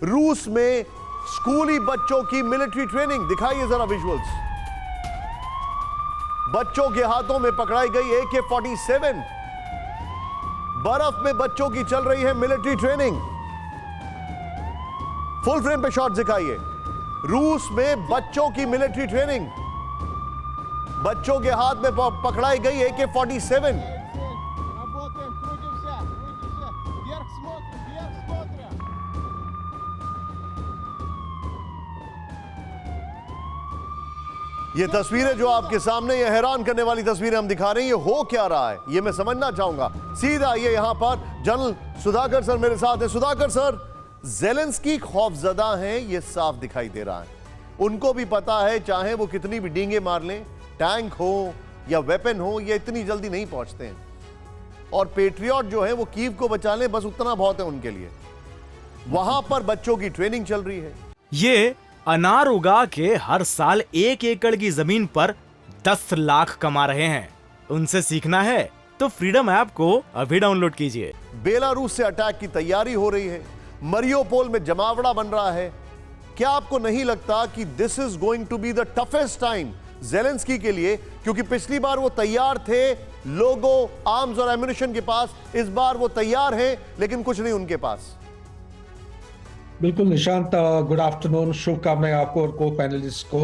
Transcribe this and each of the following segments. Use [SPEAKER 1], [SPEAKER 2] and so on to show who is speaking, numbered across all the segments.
[SPEAKER 1] रूस में स्कूली बच्चों की मिलिट्री ट्रेनिंग। दिखाइए जरा विजुअल्स। बच्चों के हाथों में पकड़ाई गई AK-47। बर्फ में बच्चों की चल रही है मिलिट्री ट्रेनिंग। फुल फ्रेम पे शॉट दिखाइए। रूस में बच्चों की मिलिट्री ट्रेनिंग। बच्चों के हाथ में पकड़ाई गई AK-47। ये तस्वीरें जो आपके सामने, ये हैरान करने वाली तस्वीरें हम दिखा रहे हैं। ये हो क्या रहा है ये मैं समझना चाहूंगा। सीधा ये यहां पर जनरल सुधाकर सर मेरे साथ है। सुधाकर सर, ज़ेलेंस्की खौफजदा हैं, ये साफ दिखाई दे रहा है। उनको भी पता है चाहे वो कितनी भी डींगे मार लें, टैंक हो या वेपन हो, ये इतनी जल्दी नहीं पहुंचते हैं। और पेट्रियट जो है वो कीव को बचा लें, बस उतना बहुत है उनके लिए। वहां पर बच्चों की ट्रेनिंग चल रही है।
[SPEAKER 2] ये अनार उगा के हर साल 1 एकड़ की जमीन पर 10 लाख कमा रहे हैं। उनसे सीखना है तो फ्रीडम ऐप को अभी डाउनलोड कीजिए।
[SPEAKER 1] बेलारूस से अटैक की तैयारी हो रही है, मरियोपोल में जमावड़ा बन रहा है। क्या आपको नहीं लगता कि this is going to be the toughest time Zelensky के लिए? क्योंकि पिछली बार वो तैयार थे, लोगों, आर्म्स और एम्युनिशन के पास। इस बार वो तैयार हैं लेकिन कुछ नहीं उनके पास।
[SPEAKER 3] बिल्कुल निशांत, गुड आफ्टरनून, शुभकामनाएं आपको और को पैनलिस्ट को,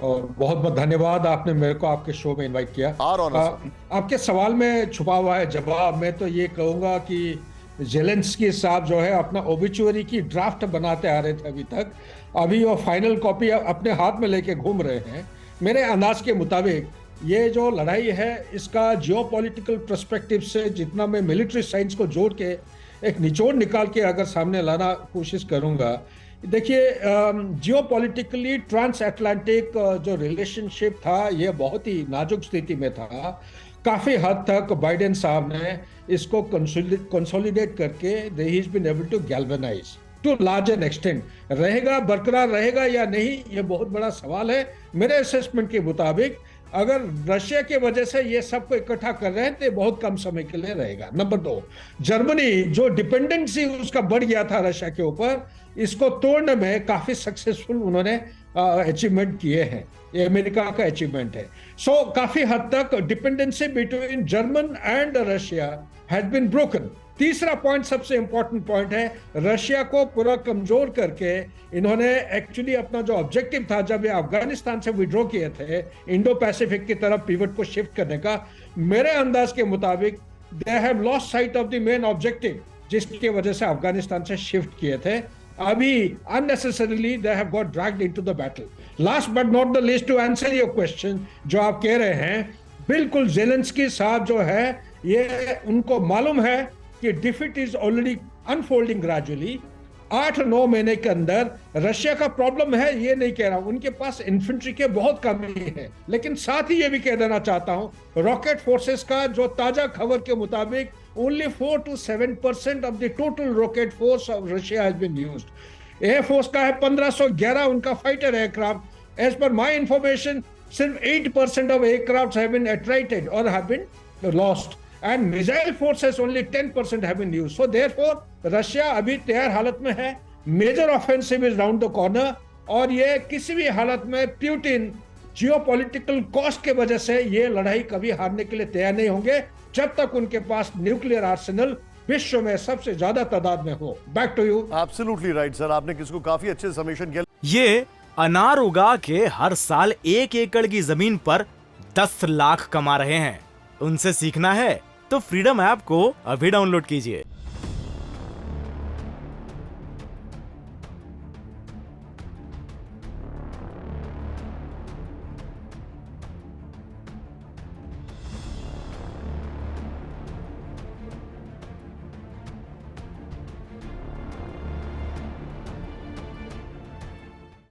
[SPEAKER 3] और बहुत बहुत धन्यवाद आपने मेरे को आपके शो में इनवाइट किया। आपके सवाल में छुपा हुआ है जवाब। मैं तो ये कहूँगा कि ज़ेलेंस्की साहब जो है अपना ओबिचुअरी की ड्राफ्ट बनाते आ रहे थे अभी तक, अभी वो फाइनल कॉपी अपने हाथ में लेके घूम रहे हैं। मेरे अंदाज के मुताबिक ये जो लड़ाई है इसका जियोपॉलिटिकल पर्सपेक्टिव से जितना मैं मिलिट्री साइंस को जोड़ के एक निचोड़ निकाल के अगर सामने लाना कोशिश करूंगा, देखिए जियोपॉलिटिकली ट्रांस अटलांटिक जो रिलेशनशिप था ये बहुत ही नाजुक स्थिति में था। काफी हद तक बाइडेन साहब ने इसको कंसोलिडेट करके ही is been able to galvanize to large an extent. रहेगा, बरकरार रहेगा या नहीं, ये बहुत बड़ा सवाल है। मेरे असेसमेंट के मुताबिक अगर रशिया के वजह से ये सबको इकट्ठा कर रहे हैं तो बहुत कम समय के लिए रहेगा। नंबर 2, जर्मनी जो डिपेंडेंसी उसका बढ़ गया था रशिया के ऊपर, इसको तोड़ने में काफी सक्सेसफुल उन्होंने अचीवमेंट किए हैं। ये अमेरिका का अचीवमेंट है। सो काफी हद तक dependency between German and Russia has been broken. तीसरा पॉइंट सबसे इंपॉर्टेंट पॉइंट है, रशिया को पूरा कमजोर करके इन्होंने एक्चुअली अपना जो ऑब्जेक्टिव था जब ये अफगानिस्तान से विड्रॉ किए थे इंडो पैसिफिक की तरफ पिवट को शिफ्ट करने का, मेरे अंदाज के मुताबिक they have lost sight of the main objective जिसकी वजह से अफगानिस्तान से शिफ्ट किए थे। अभी unnecessarily they have got dragged into the battle. Last but not the least, to answer your question जो आप कह रहे हैं, बिल्कुल ज़ेलेंस्की साहब जो है ये उनको मालूम है कि defeat is already unfolding gradually. 8-9 महीने के अंदर रशिया का प्रॉब्लम है ये नहीं कह रहा हूं, उनके पास इन्फेंट्री के बहुत कमी है, लेकिन साथ ही ये भी कह देना चाहता हूं रॉकेट फोर्सेस का जो ताजा खबर के मुताबिक only 4 to 7% of the total rocket force of Russia has been used. Air force का है 1511 उनका fighter aircraft. As per my information सिर्फ 8% of aircraft have been attrited और have been lost, and missile forces only 10% have been used. So therefore, Russia अभी तैयार हालत में है। Major offensive is round the corner, और ये किसी भी हालत में पुतिन जियोपॉलिटिकल कॉस्ट के वजह से ये लड़ाई कभी हारने के लिए तैयार नहीं होंगे जब तक उनके पास न्यूक्लियर आर्सेनल विश्व में सबसे ज्यादा तादाद में हो। Back to you.
[SPEAKER 1] Absolutely right sir, आपने किसको काफी अच्छे समेशन किया।
[SPEAKER 2] ये अनार उगा के हर साल 1 एकड़ की जमीन पर 10 लाख कमा रहे हैं। उनसे सीखना है तो फ्रीडम ऐप को अभी डाउनलोड कीजिए।